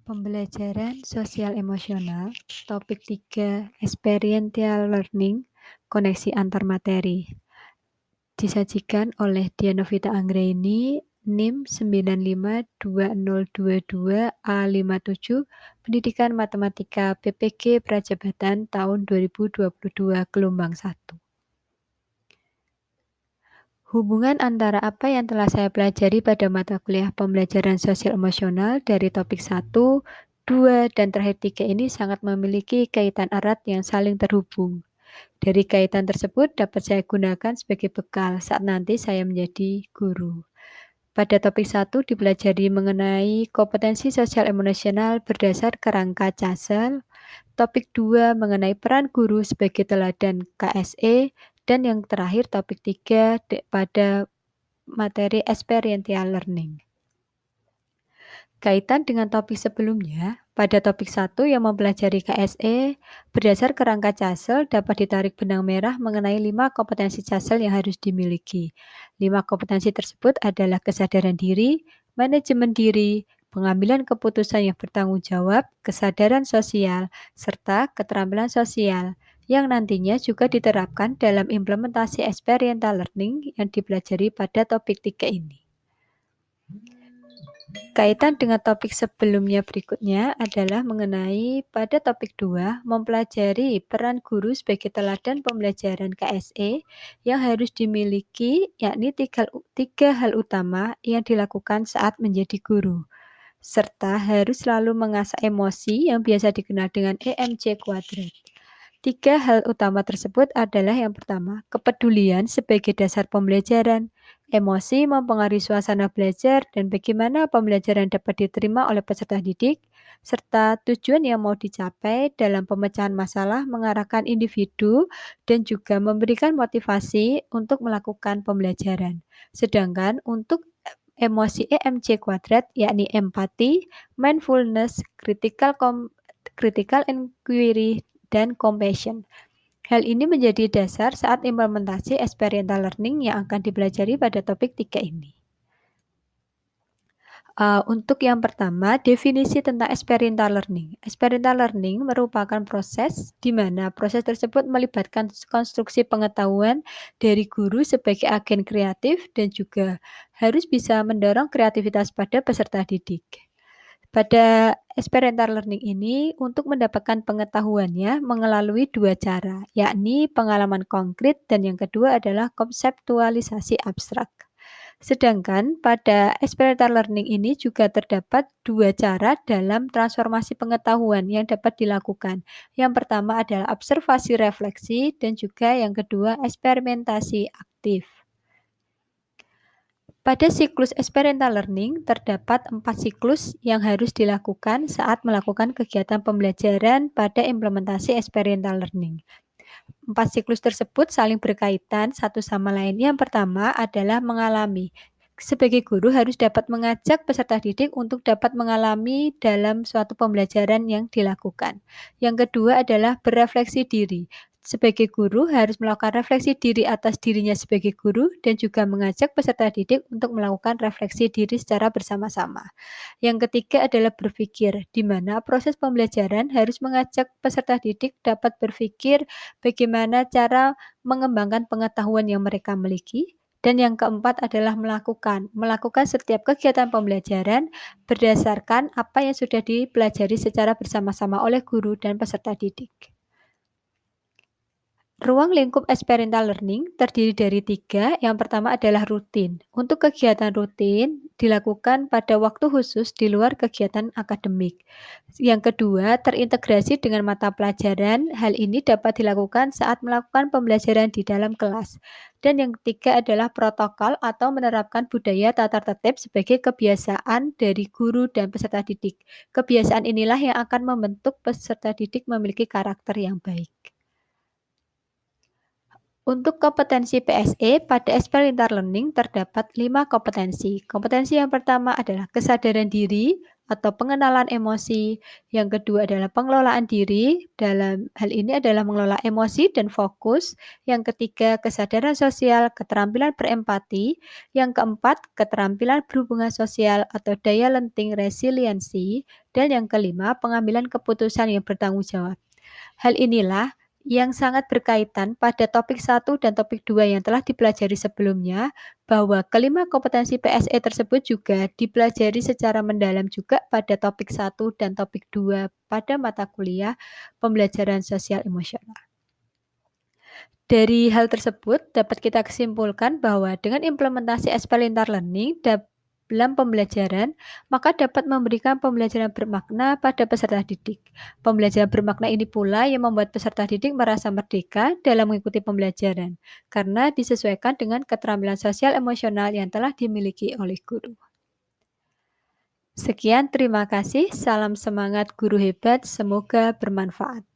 Pembelajaran sosial emosional, topik 3, experiential learning, koneksi antar materi. Disajikan oleh Dianovita Anggraini, NIM 952022A57, Pendidikan Matematika PPG Prajabatan tahun 2022 gelombang 1. Hubungan antara apa yang telah saya pelajari pada mata kuliah pembelajaran sosial emosional dari topik 1, 2, dan terakhir 3 ini sangat memiliki kaitan erat yang saling terhubung. Dari kaitan tersebut dapat saya gunakan sebagai bekal saat nanti saya menjadi guru. Pada topik 1 dipelajari mengenai kompetensi sosial emosional berdasar kerangka CASEL. Topik 2 mengenai peran guru sebagai teladan KSE. Dan yang terakhir topik 3 pada materi experiential learning. Kaitan dengan topik sebelumnya, pada topik 1 yang mempelajari KSE, berdasar kerangka CASEL dapat ditarik benang merah mengenai 5 kompetensi CASEL yang harus dimiliki. 5 kompetensi tersebut adalah kesadaran diri, manajemen diri, pengambilan keputusan yang bertanggung jawab, kesadaran sosial, serta keterampilan sosial, yang nantinya juga diterapkan dalam implementasi experiential learning yang dipelajari pada topik 3 ini. Kaitan dengan topik sebelumnya berikutnya adalah mengenai pada topik 2 mempelajari peran guru sebagai teladan pembelajaran KSE yang harus dimiliki, yakni tiga hal utama yang dilakukan saat menjadi guru, serta harus selalu mengasah emosi yang biasa dikenal dengan EMC kuadrat. 3 hal utama tersebut adalah yang pertama, kepedulian sebagai dasar pembelajaran. Emosi mempengaruhi suasana belajar dan bagaimana pembelajaran dapat diterima oleh peserta didik, serta tujuan yang mau dicapai dalam pemecahan masalah mengarahkan individu dan juga memberikan motivasi untuk melakukan pembelajaran. Sedangkan untuk emosi EMC kuadrat, yakni empati, mindfulness, critical inquiry, dan compassion. Hal ini menjadi dasar saat implementasi experiential learning yang akan dipelajari pada topik 3 ini. Untuk yang pertama, definisi tentang experiential learning. Experiential learning merupakan proses di mana proses tersebut melibatkan konstruksi pengetahuan dari guru sebagai agen kreatif dan juga harus bisa mendorong kreativitas pada peserta didik. Pada experiential learning ini, untuk mendapatkan pengetahuannya melalui 2 cara, yakni pengalaman konkret dan yang kedua adalah konseptualisasi abstrak. Sedangkan pada experiential learning ini juga terdapat 2 cara dalam transformasi pengetahuan yang dapat dilakukan. Yang pertama adalah observasi refleksi dan juga yang kedua eksperimentasi aktif. Pada siklus experiential learning, terdapat 4 siklus yang harus dilakukan saat melakukan kegiatan pembelajaran pada implementasi experiential learning. 4 siklus tersebut saling berkaitan satu sama lain. Yang pertama adalah mengalami. Sebagai guru harus dapat mengajak peserta didik untuk dapat mengalami dalam suatu pembelajaran yang dilakukan. Yang kedua adalah berefleksi diri. Sebagai guru harus melakukan refleksi diri atas dirinya sebagai guru dan juga mengajak peserta didik untuk melakukan refleksi diri secara bersama-sama. Yang ketiga adalah berpikir, di mana proses pembelajaran harus mengajak peserta didik dapat berpikir bagaimana cara mengembangkan pengetahuan yang mereka miliki. Dan yang keempat adalah melakukan setiap kegiatan pembelajaran berdasarkan apa yang sudah dipelajari secara bersama-sama oleh guru dan peserta didik. Ruang lingkup experiential learning terdiri dari 3. Yang pertama adalah rutin. Untuk kegiatan rutin dilakukan pada waktu khusus di luar kegiatan akademik. Yang kedua, terintegrasi dengan mata pelajaran. Hal ini dapat dilakukan saat melakukan pembelajaran di dalam kelas. Dan yang ketiga adalah protokol atau menerapkan budaya tata tertib sebagai kebiasaan dari guru dan peserta didik. Kebiasaan inilah yang akan membentuk peserta didik memiliki karakter yang baik. Untuk kompetensi PSE, pada experiential learning terdapat 5 kompetensi. Kompetensi yang pertama adalah kesadaran diri atau pengenalan emosi. Yang kedua adalah pengelolaan diri, dalam hal ini adalah mengelola emosi dan fokus. Yang ketiga, kesadaran sosial, keterampilan berempati. Yang keempat, keterampilan berhubungan sosial atau daya lenting resiliensi. Dan yang kelima, pengambilan keputusan yang bertanggung jawab. Hal inilah yang sangat berkaitan pada topik satu dan topik 2 yang telah dipelajari sebelumnya, bahwa kelima kompetensi PSE tersebut juga dipelajari secara mendalam juga pada topik satu dan topik 2 pada mata kuliah pembelajaran sosial emosional. Dari hal tersebut, dapat kita kesimpulkan bahwa dengan implementasi experiential learning dalam pembelajaran, maka dapat memberikan pembelajaran bermakna pada peserta didik. Pembelajaran bermakna ini pula yang membuat peserta didik merasa merdeka dalam mengikuti pembelajaran, karena disesuaikan dengan keterampilan sosial emosional yang telah dimiliki oleh guru. Sekian, terima kasih. Salam semangat guru hebat, semoga bermanfaat.